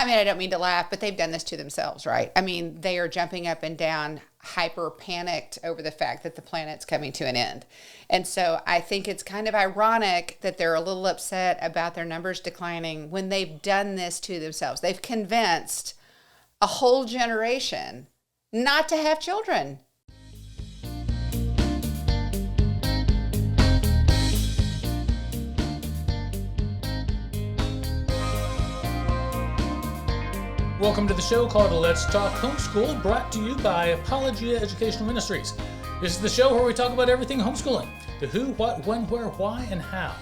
I mean, I don't mean to laugh, but they've done this to themselves, right? I mean, they are jumping up and down, hyper panicked over the fact that the planet's coming to an end. And so I think it's kind of ironic that they're a little upset about their numbers declining when they've done this to themselves. They've convinced a whole generation not to have children. Welcome to the show called Let's Talk Homeschool, brought to you by Apologia Educational Ministries. This is the show where we talk about everything homeschooling, the who, what, when, where, why, and how.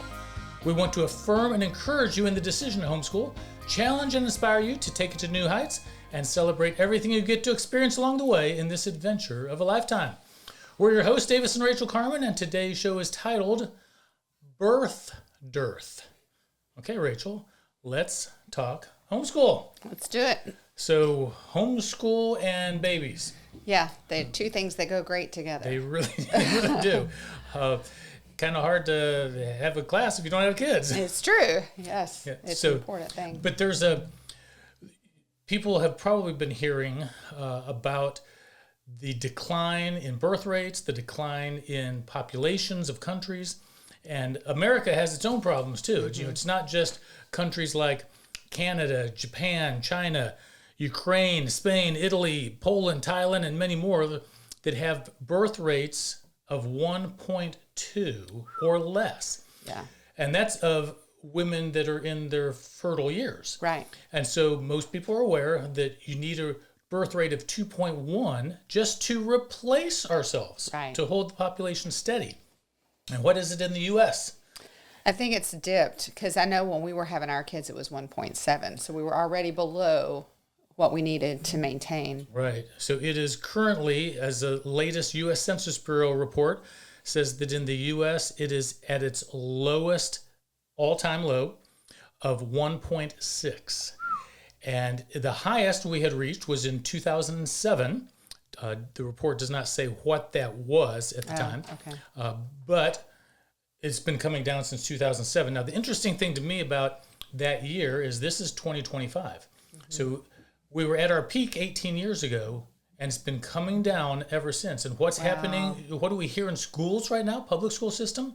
We want to affirm and encourage you in the decision to homeschool, challenge and inspire you to take it to new heights, and celebrate everything you get to experience along the way in this adventure of a lifetime. We're your hosts, Davis and Rachael Carman, and today's show is titled Dearth. Okay, Rachael, let's talk homeschool. Let's do it. So, homeschool and babies. Yeah, they're two things that go great together. They really do. Kind of hard to have a class if you don't have kids. It's true. Yes, Yeah, it's so, an important thing. But people have probably been hearing about the decline in birth rates, the decline in populations of countries, and America has its own problems too. Mm-hmm. It's not just countries like Canada, Japan, China, Ukraine, Spain, Italy, Poland, Thailand, and many more that have birth rates of 1.2 or less. Yeah. And that's of women that are in their fertile years. Right. And so most people are aware that you need a birth rate of 2.1 just to replace ourselves, right, to hold the population steady. And what is it in the U.S.? I think it's dipped because I know when we were having our kids, it was 1.7. So we were already below what we needed to maintain. Right. So it is currently, as the latest U.S. Census Bureau report says, that in the U.S. it is at its lowest all-time low of 1.6. And the highest we had reached was in 2007. The report does not say what that was at the time. Okay. But it's been coming down since 2007. Now, the interesting thing to me about that year is this is 2025. Mm-hmm. So we were at our peak 18 years ago, and it's been coming down ever since. And what's happening? What do we hear in schools right now? Public school system?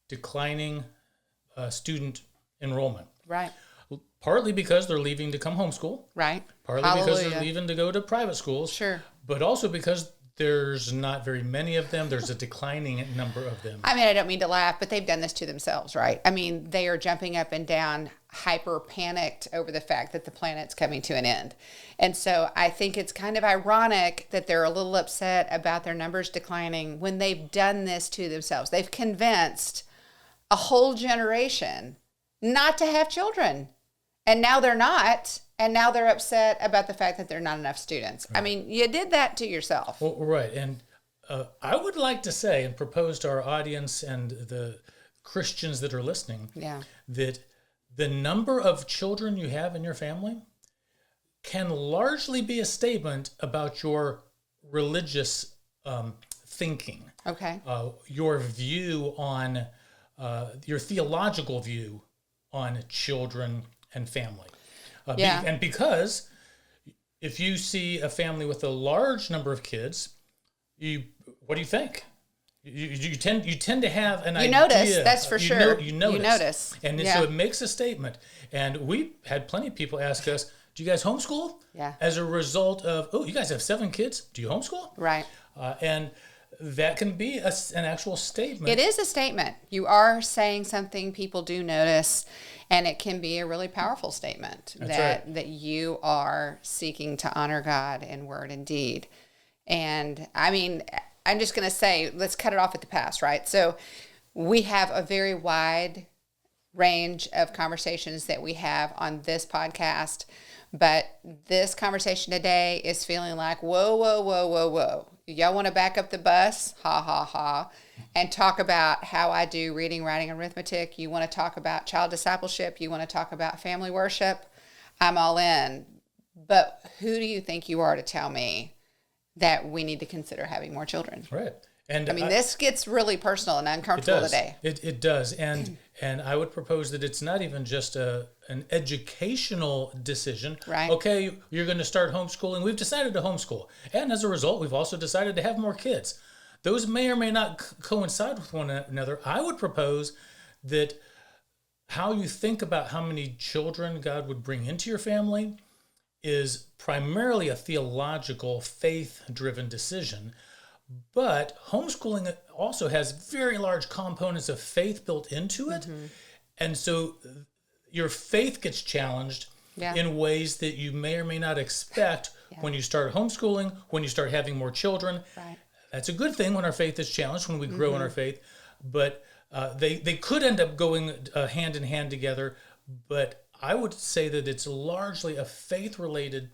Declining student enrollment. Right. Partly because they're leaving to come homeschool. Right. Partly because they're leaving to go to private schools. Sure. But also because there's not very many of them. There's a declining number of them. I mean, I don't mean to laugh, but they've done this to themselves, right? I mean, they are jumping up and down, hyper panicked over the fact that the planet's coming to an end. And so I think it's kind of ironic that they're a little upset about their numbers declining when they've done this to themselves. They've convinced a whole generation not to have children. And now they're not. And now they're upset about the fact that there are not enough students. Right. I mean, you did that to yourself. Well, right. And I would like to say and propose to our audience and the Christians that are listening that the number of children you have in your family can largely be a statement about your religious thinking. Okay. Your view on, your theological view on children and family. And because if you see a family with a large number of kids, what do you think? You tend to have an idea. You notice, that's for sure. You notice. And so it makes a statement. And we had plenty of people ask us, do you guys homeschool? Yeah. As a result of, you guys have 7 kids. Do you homeschool? Right. And that can be an actual statement. It is a statement. You are saying something people do notice, and it can be a really powerful statement that you are seeking to honor God in word and deed. And I mean, I'm just going to say, let's cut it off at the pass, right? So we have a very wide range of conversations that we have on this podcast, but this conversation today is feeling like, whoa. Y'all want to back up the bus? Ha, ha, ha. And talk about how I do reading, writing, and arithmetic. You want to talk about child discipleship. You want to talk about family worship. I'm all in. But who do you think you are to tell me that we need to consider having more children? Right. And I mean, this gets really personal and uncomfortable today. It does. And I would propose that it's not even just an educational decision. Right. Okay, you're going to start homeschooling. We've decided to homeschool. And as a result, we've also decided to have more kids. Those may or may not coincide with one another. I would propose that how you think about how many children God would bring into your family is primarily a theological, faith-driven decision. But homeschooling also has very large components of faith built into it. Mm-hmm. And so your faith gets challenged in ways that you may or may not expect when you start homeschooling, when you start having more children. Right. That's a good thing when our faith is challenged, when we grow in our faith. But they could end up going hand in hand together. But I would say that it's largely a faith-related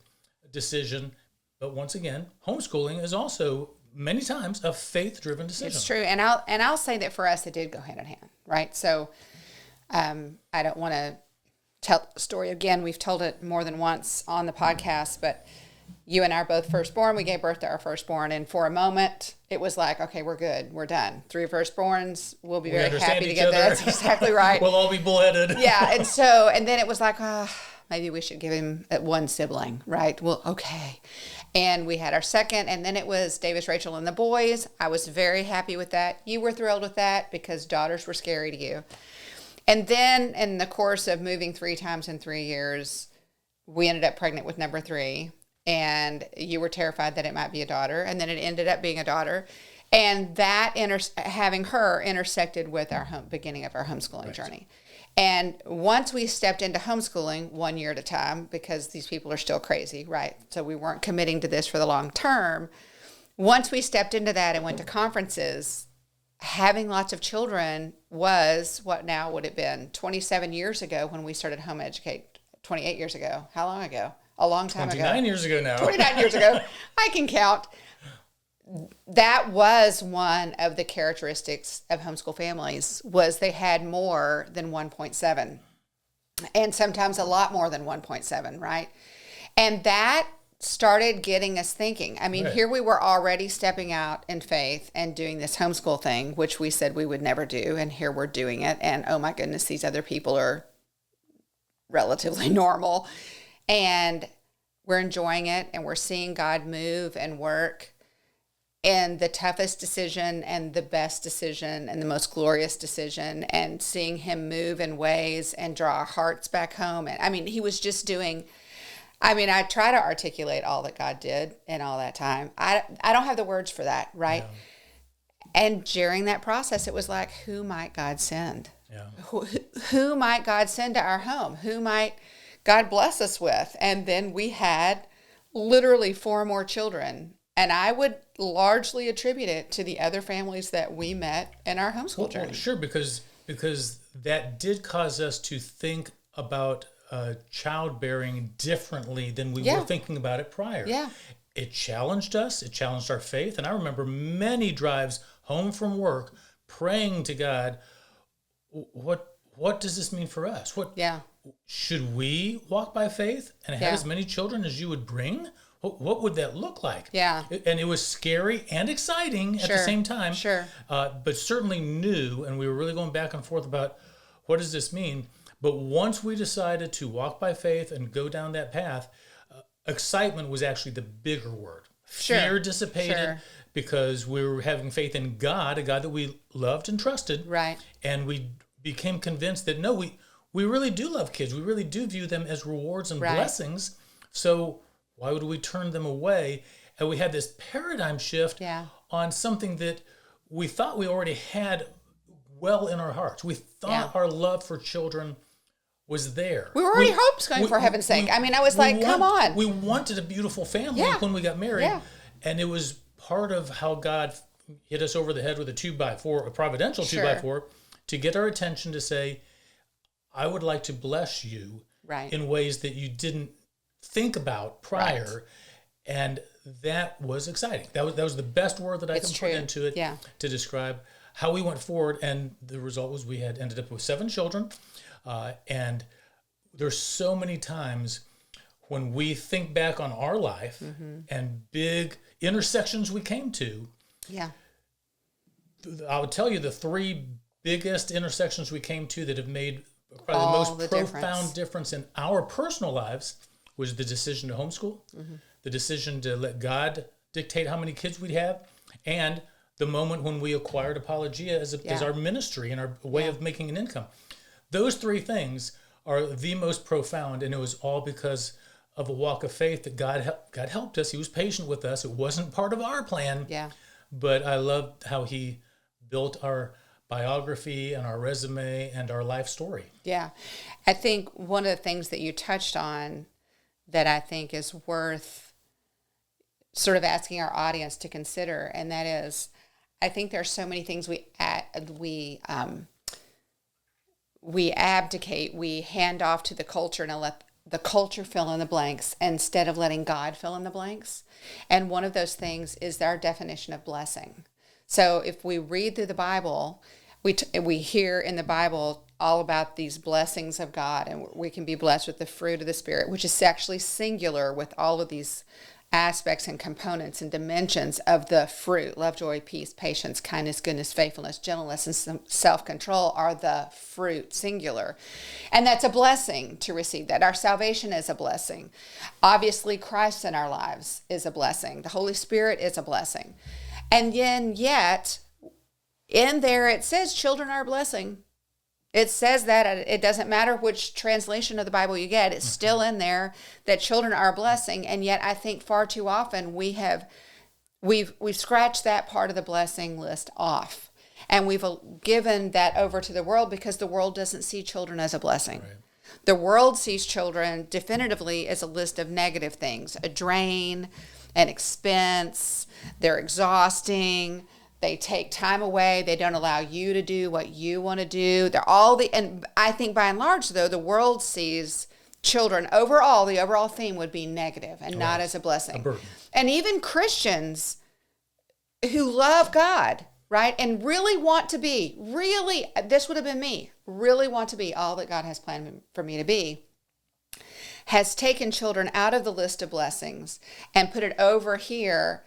decision. But once again, homeschooling is also many times a faith-driven decision. It's true, and I'll say that for us, it did go hand in hand, right? So, I don't want to tell the story again. We've told it more than once on the podcast, but you and I are both firstborn. We gave birth to our firstborn, and for a moment, it was like, okay, we're good, we're done. 3 firstborns, we'll be very happy to get that. That's exactly right. We'll all be bullheaded. Yeah, and then it was like, maybe we should give him one sibling, right? Well, okay. And we had our second, and then it was Davis, Rachel, and the boys. I was very happy with that. You were thrilled with that because daughters were scary to you. And then in the course of moving 3 times in 3 years, we ended up pregnant with number 3, and you were terrified that it might be a daughter, and then it ended up being a daughter. And that having her intersected with our beginning of our homeschooling journey. And once we stepped into homeschooling 1 year at a time, because these people are still crazy, right? So we weren't committing to this for the long term. Once we stepped into that and went to conferences, having lots of children was, what now would it have been? 27 years ago when we started Home Educate, 28 years ago. How long ago? A long time 29 years ago now. 29 years ago. I can count. That was one of the characteristics of homeschool families, was they had more than 1.7, and sometimes a lot more than 1.7, right? And that started getting us thinking. I mean, Here we were already stepping out in faith and doing this homeschool thing, which we said we would never do, and here we're doing it, and oh my goodness, these other people are relatively normal, and we're enjoying it, and we're seeing God move and work. And the toughest decision and the best decision and the most glorious decision, and seeing him move in ways and draw our hearts back home. And I mean, he was just doing, I try to articulate all that God did in all that time. I don't have the words for that, right? Yeah. And during that process, it was like, who might God send? Yeah. Who might God send to our home? Who might God bless us with? And then we had literally 4 more children. And I would largely attribute it to the other families that we met in our homeschool journey. Well, sure, because that did cause us to think about childbearing differently than we were thinking about it prior. Yeah. It challenged us. It challenged our faith. And I remember many drives home from work praying to God, what does this mean for us? Should we walk by faith and have as many children as you would bring? What would that look like? Yeah. And it was scary and exciting at the same time. Sure. But certainly new, and we were really going back and forth about what does this mean? But once we decided to walk by faith and go down that path, excitement was actually the bigger word. Fear dissipated because we were having faith in God, a God that we loved and trusted. Right. And we became convinced that, no, we really do love kids. We really do view them as rewards and blessings. So why would we turn them away? And we had this paradigm shift on something that we thought we already had well in our hearts. We thought our love for children was there. We were already homeschooling, for heaven's sake. I was like, come on. We wanted a beautiful family when we got married. Yeah. And it was part of how God hit us over the head with a 2x4, a providential 2x4, to get our attention to say, I would like to bless you in ways that you didn't think about prior. Right. And that was exciting. That was the best word that I can put into it to describe how we went forward. And the result was we had ended up with 7 children. And there's so many times when we think back on our life and big intersections we came to. Yeah. I would tell you the three biggest intersections we came to that have made probably the most profound difference in our personal lives was the decision to homeschool, the decision to let God dictate how many kids we'd have, and the moment when we acquired Apologia as our ministry and our way of making an income. Those three things are the most profound, and it was all because of a walk of faith that God helped us. He was patient with us. It wasn't part of our plan, but I loved how he built our biography and our resume and our life story. Yeah. I think one of the things that you touched on that I think is worth sort of asking our audience to consider, and that is, I think there are so many things we abdicate, we hand off to the culture and let the culture fill in the blanks instead of letting God fill in the blanks. And one of those things is our definition of blessing. So if we read through the Bible, we hear in the Bible all about these blessings of God, and we can be blessed with the fruit of the Spirit, which is actually singular with all of these aspects and components and dimensions of the fruit. Love, joy, peace, patience, kindness, goodness, faithfulness, gentleness, and self-control are the fruit, singular. And that's a blessing to receive that. Our salvation is a blessing. Obviously, Christ in our lives is a blessing. The Holy Spirit is a blessing. And then yet, in there it says children are a blessing. It says that. It doesn't matter which translation of the Bible you get. It's still in there that children are a blessing. And yet I think far too often we've scratched that part of the blessing list off. And we've given that over to the world because the world doesn't see children as a blessing. Right. The world sees children definitively as a list of negative things, a drain, an expense, they're exhausting, they take time away, they don't allow you to do what you want to do. And I think by and large, though, the world sees children overall, the overall theme would be negative and not as a blessing. And even Christians who love God, right, and really want to be, this would have been me, really want to be all that God has planned for me to be, has taken children out of the list of blessings and put it over here.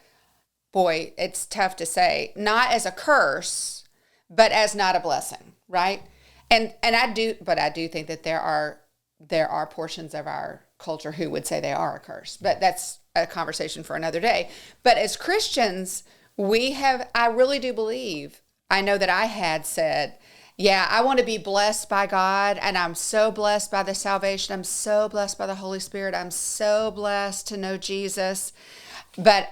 Boy, it's tough to say, not as a curse, but as not a blessing, right? And I do think that there are portions of our culture who would say they are a curse, but that's a conversation for another day. But as Christians, I really do believe, I know that I had said, yeah, I want to be blessed by God, and I'm so blessed by the salvation. I'm so blessed by the Holy Spirit. I'm so blessed to know Jesus. But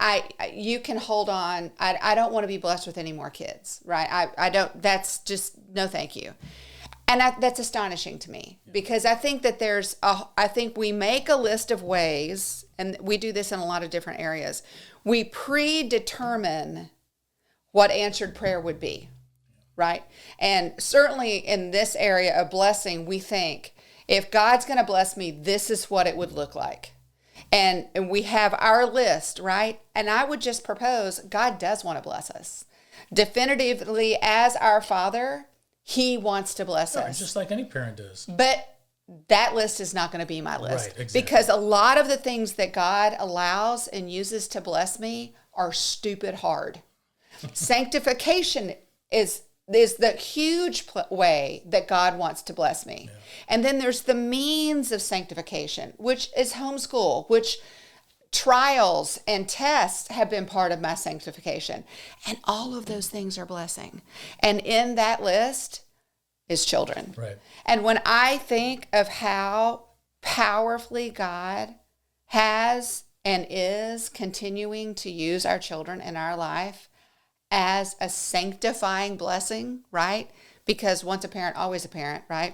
you can hold on. I don't want to be blessed with any more kids, right? I don't, that's just, no thank you. And that's astonishing to me because I think that I think we make a list of ways, and we do this in a lot of different areas. We predetermine what answered prayer would be, right? And certainly in this area of blessing, we think, if God's going to bless me, this is what it would look like. And we have our list, right? And I would just propose, God does want to bless us. Definitively, as our Father, He wants to bless us. Just like any parent does. But that list is not going to be my list. Right, exactly. Because a lot of the things that God allows and uses to bless me are stupid hard. Sanctification is the huge way that God wants to bless me. Yeah. And then there's the means of sanctification, which is homeschool, which trials and tests have been part of my sanctification. And all of those things are blessing. And in that list is children. Right. And when I think of how powerfully God has and is continuing to use our children in our life as a sanctifying blessing, right? Because once a parent, always a parent, right?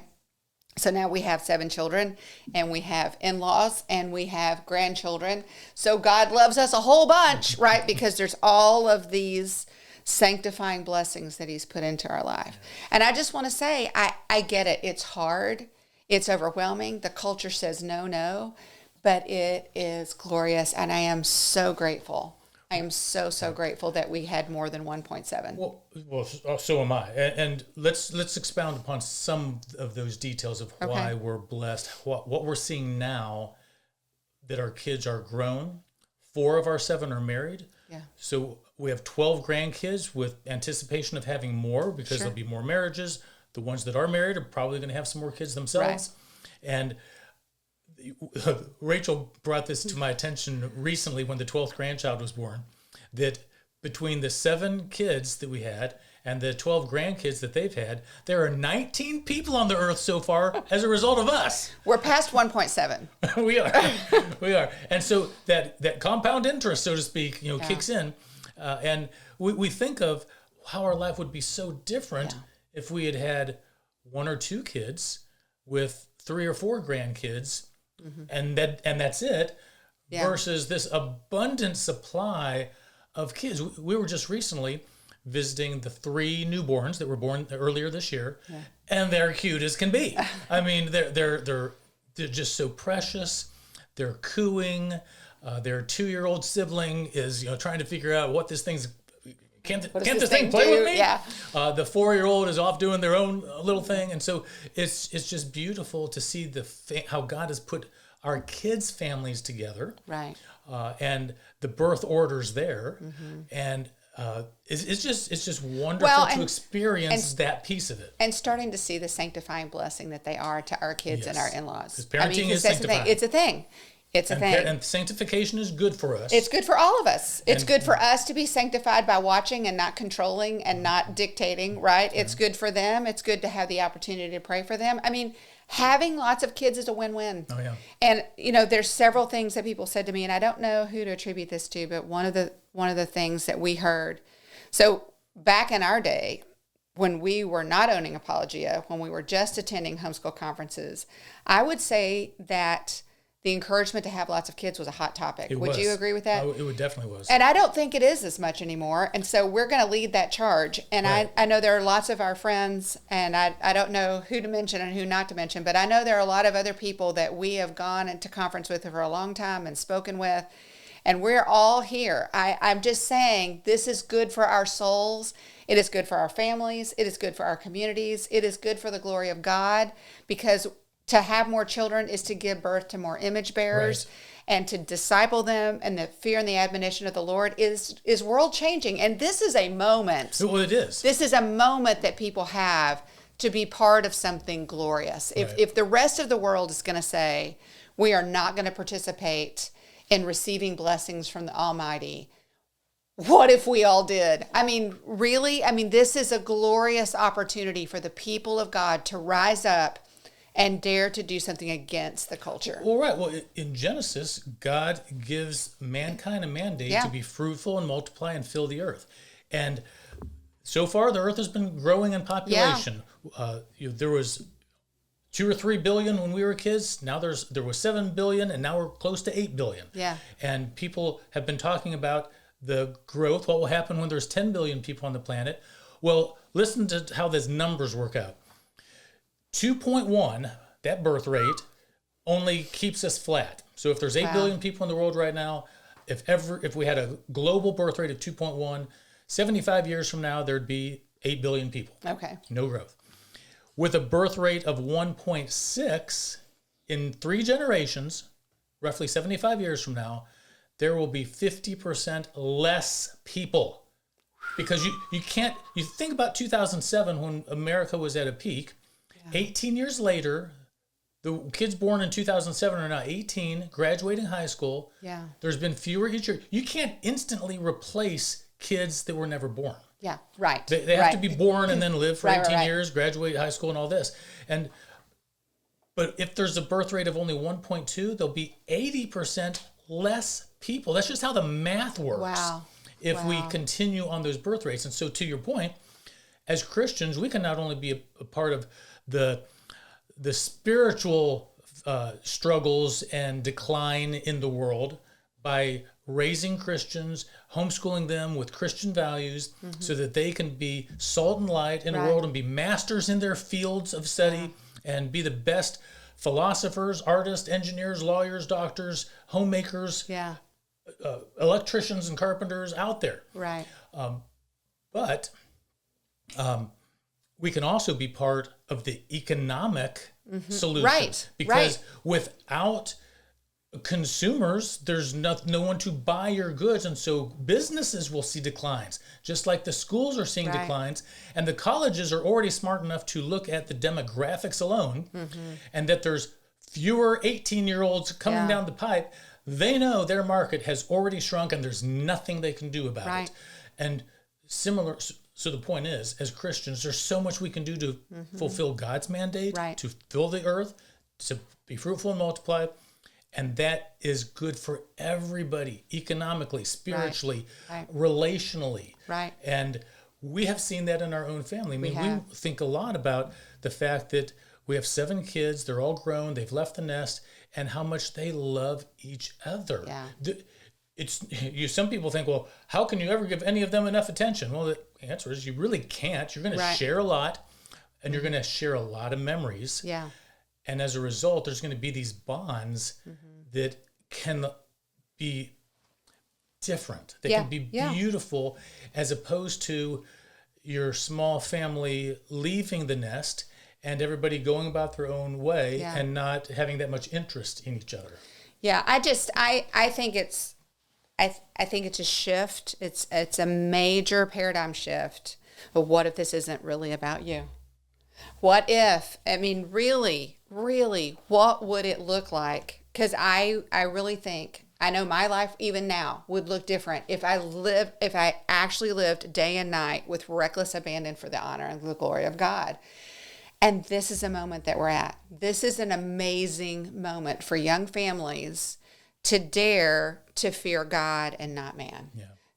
So now we have 7 children, and we have in-laws, and we have grandchildren. So God loves us a whole bunch, right? Because there's all of these sanctifying blessings that He's put into our life. And I just want to say, I get it. It's hard. It's overwhelming. The culture says no, but it is glorious, and I am so grateful. I am so grateful that we had more than 1.7. Well, so am I. And let's expound upon some of those details of why we're blessed. What we're seeing now, that our kids are grown. 4 of our 7 are married. Yeah. So We have 12 grandkids with anticipation of having more because Sure. there'll be more marriages. The ones that are married are probably going to have some more kids themselves. Right. And Rachel brought this to my attention recently when the 12th grandchild was born, that between the 7 kids that we had and the 12 grandkids that they've had, there are 19 people on the earth so far as a result of us. We're past 1.7. We are. And so that compound interest, so to speak, kicks in. And we think of how our life would be so different if we had 1 or 2 kids with 3 or 4 grandkids, and that's it, versus this abundant supply of kids. We were just recently visiting the 3 newborns that were born earlier this year, and they're cute as can be. I mean, they're just so precious. They're cooing. Their 2-year-old sibling is trying to figure out what this thing's. Can't this thing play with me? Yeah. The 4-year-old is off doing their own little thing, and so it's just beautiful to see how God has put our kids' families together, right? And the birth orders there, and it's just wonderful to experience that piece of it, and starting to see the sanctifying blessing that they are to our kids and our in-laws. Because parenting is sanctifying. It's a thing. It's a thing. And sanctification is good for us. It's good for all of us. It's good for us to be sanctified by watching and not controlling and not dictating, right? It's good for them. It's good to have the opportunity to pray for them. I mean, having lots of kids is a win-win. Oh, yeah. And, there's several things that people said to me, and I don't know who to attribute this to, but one of the things that we heard. So back in our day, when we were not owning Apologia, when we were just attending homeschool conferences, I would say that the encouragement to have lots of kids was a hot topic. Would you agree with that? It definitely was. And I don't think it is as much anymore. And so we're going to lead that charge. And right. I know there are lots of our friends, and I don't know who to mention and who not to mention, but I know there are a lot of other people that we have gone into conference with for a long time and spoken with. And we're all here. I'm just saying this is good for our souls. It is good for our families. It is good for our communities. It is good for the glory of God, because to have more children is to give birth to more image bearers, right, and to disciple them, and the fear and the admonition of the Lord is world changing. And this is a moment. Well, it is. This is a moment that people have to be part of something glorious. Right. If the rest of the world is going to say, we are not going to participate in receiving blessings from the Almighty, what if we all did? I mean, really? I mean, this is a glorious opportunity for the people of God to rise up and dare to do something against the culture. Well, right. Well, in Genesis, God gives mankind a mandate to be fruitful and multiply and fill the earth. And so far, the earth has been growing in population. There was 2 or 3 billion when we were kids. Now there was 7 billion, and now we're close to 8 billion. Yeah. And people have been talking about the growth. What will happen when there's 10 billion people on the planet? Well, listen to how these numbers work out. 2.1, that birth rate, only keeps us flat. So if there's 8 billion people in the world right now, if we had a global birth rate of 2.1, 75 years from now, there'd be 8 billion people. Okay. No growth. With a birth rate of 1.6, in 3 generations, roughly 75 years from now, there will be 50% less people. Because you think about 2007 when America was at a peak. 18 years later, the kids born in 2007 are now 18, graduating high school. Yeah. There's been fewer each year. You can't instantly replace kids that were never born. Yeah, right. They have to be born and then live for 18 years, graduate high school and all this. But if there's a birth rate of only 1.2, there'll be 80% less people. That's just how the math works. Wow. If we continue on those birth rates. And so to your point, as Christians, we can not only be a part of the spiritual struggles and decline in the world by raising Christians, homeschooling them with Christian values, so that they can be salt and light in the world and be masters in their fields of study and be the best philosophers, artists, engineers, lawyers, doctors, homemakers, electricians and carpenters out there. Right. But we can also be part of the economic solution. Right. Because without consumers, there's no one to buy your goods, and so businesses will see declines, just like the schools are seeing declines, and the colleges are already smart enough to look at the demographics alone, and that there's fewer 18-year-olds coming down the pipe. They know their market has already shrunk, and there's nothing they can do about it. And similar, so the point is, as Christians, there's so much we can do to fulfill God's mandate, to fill the earth, to be fruitful and multiply. And that is good for everybody, economically, spiritually, relationally. And we have seen that in our own family. I mean, we think a lot about the fact that we have 7 kids, they're all grown, they've left the nest, and how much they love each other. Some people think, well, how can you ever give any of them enough attention? Well, the answer is you really can't. You're going to share a lot, and you're going to share a lot of memories. And as a result, there's going to be these bonds that can be different. They can be beautiful, as opposed to your small family leaving the nest and everybody going about their own way and not having that much interest in each other. I think it's a shift. It's a major paradigm shift. But what if this isn't really about you? What if, I mean, really, what would it look like? Because I really think, I know my life even now would look different if I actually lived day and night with reckless abandon for the honor and the glory of God. And this is a moment that we're at. This is an amazing moment for young families to dare to fear God and not man.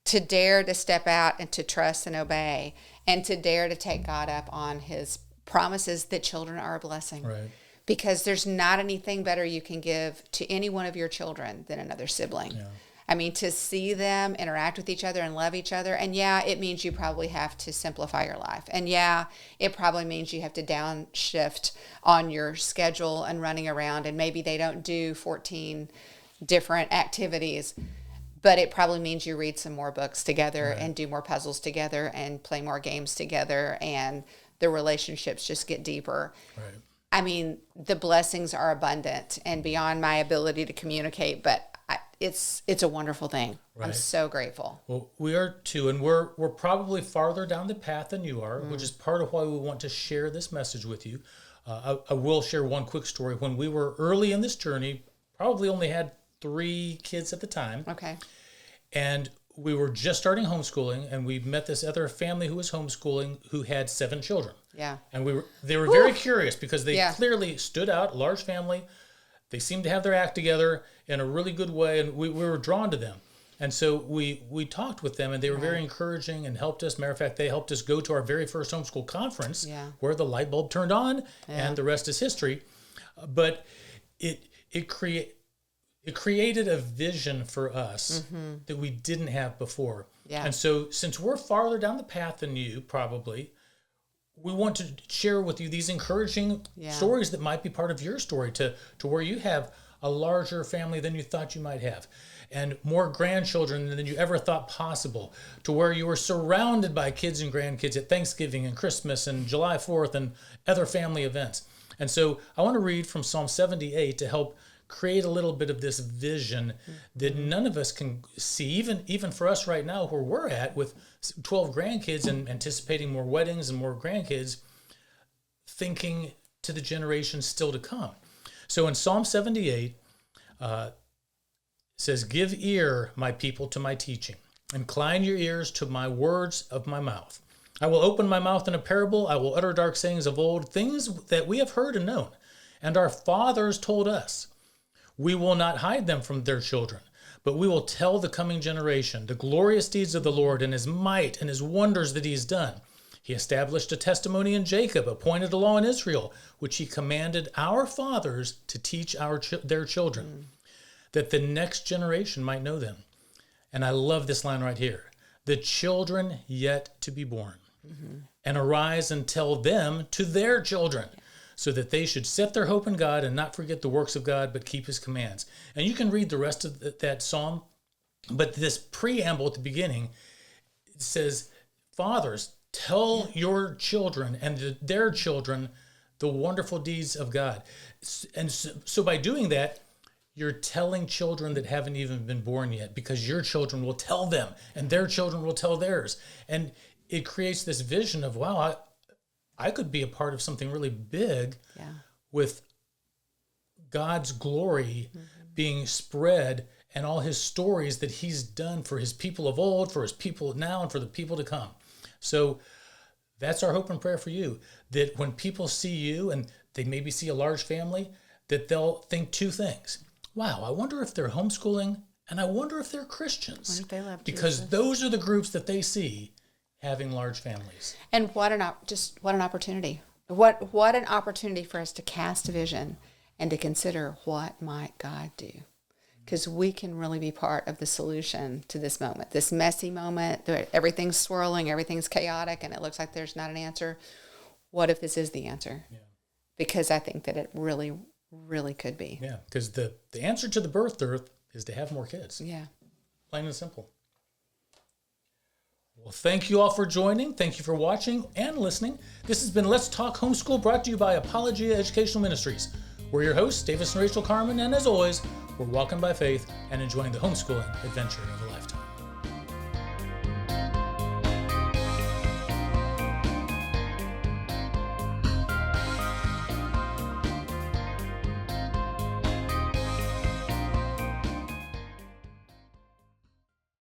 To dare to step out and to trust and obey, and to dare to take God up on his promises that children are a blessing. Because there's not anything better you can give to any one of your children than another sibling. I mean, to see them interact with each other and love each other. And it means you probably have to simplify your life. And it probably means you have to downshift on your schedule and running around. And maybe they don't do 14 different activities. But it probably means you read some more books together and do more puzzles together and play more games together, and the relationships just get deeper. I mean, the blessings are abundant and beyond my ability to communicate, but it's a wonderful thing. I'm so grateful. Well, we are too, and we're probably farther down the path than you are, which is part of why we want to share this message with you. I will share one quick story. When we were early in this journey, probably only had 3 kids at the time. And we were just starting homeschooling, and we met this other family who was homeschooling who had 7 children. And they were very curious because they clearly stood out, large family. They seemed to have their act together in a really good way, and we were drawn to them. And so we talked with them, and they were very encouraging and helped us. Matter of fact, they helped us go to our very first homeschool conference where the light bulb turned on, and the rest is history. But it created a vision for us that we didn't have before. And so since we're farther down the path than you probably, we want to share with you these encouraging stories that might be part of your story to where you have a larger family than you thought you might have, and more grandchildren than you ever thought possible, to where you were surrounded by kids and grandkids at Thanksgiving and Christmas and July 4th and other family events. And so I want to read from Psalm 78 to help create a little bit of this vision that none of us can see, even for us right now where we're at with 12 grandkids and anticipating more weddings and more grandkids, thinking to the generations still to come. So in Psalm 78, it says, "Give ear, my people, to my teaching. Incline your ears to my words of my mouth. I will open my mouth in a parable. I will utter dark sayings of old, things that we have heard and known, and our fathers told us. We will not hide them from their children, but we will tell the coming generation the glorious deeds of the Lord and his might and his wonders that he has done. He established a testimony in Jacob, appointed a law in Israel, which he commanded our fathers to teach their children, that the next generation might know them." And I love this line right here. "The children yet to be born, and arise and tell them to their children, so that they should set their hope in God and not forget the works of God, but keep his commands." And you can read the rest of that psalm, but this preamble at the beginning, it says, "Fathers, tell your children and their children the wonderful deeds of God." And so by doing that, you're telling children that haven't even been born yet, because your children will tell them and their children will tell theirs. And it creates this vision of, wow, I could be a part of something really big with God's glory being spread and all his stories that he's done for his people of old, for his people now, and for the people to come. So that's our hope and prayer for you, that when people see you and they maybe see a large family, that they'll think two things. Wow, I wonder if they're homeschooling, and I wonder if they're Christians. If they love because Jesus. Those are the groups that they see having large families. And what an opportunity. What an opportunity for us to cast a vision and to consider, what might God do? Because we can really be part of the solution to this moment, this messy moment. Everything's swirling, everything's chaotic, and it looks like there's not an answer. What if this is the answer? Yeah. Because I think that it really, really could be. Yeah, because the answer to the birth dearth is to have more kids. Yeah. Plain and simple. Well, thank you all for joining. Thank you for watching and listening. This has been Let's Talk Homeschool, brought to you by Apologia Educational Ministries. We're your hosts, Davis and Rachael Carman, and as always, we're walking by faith and enjoying the homeschooling adventure of a lifetime.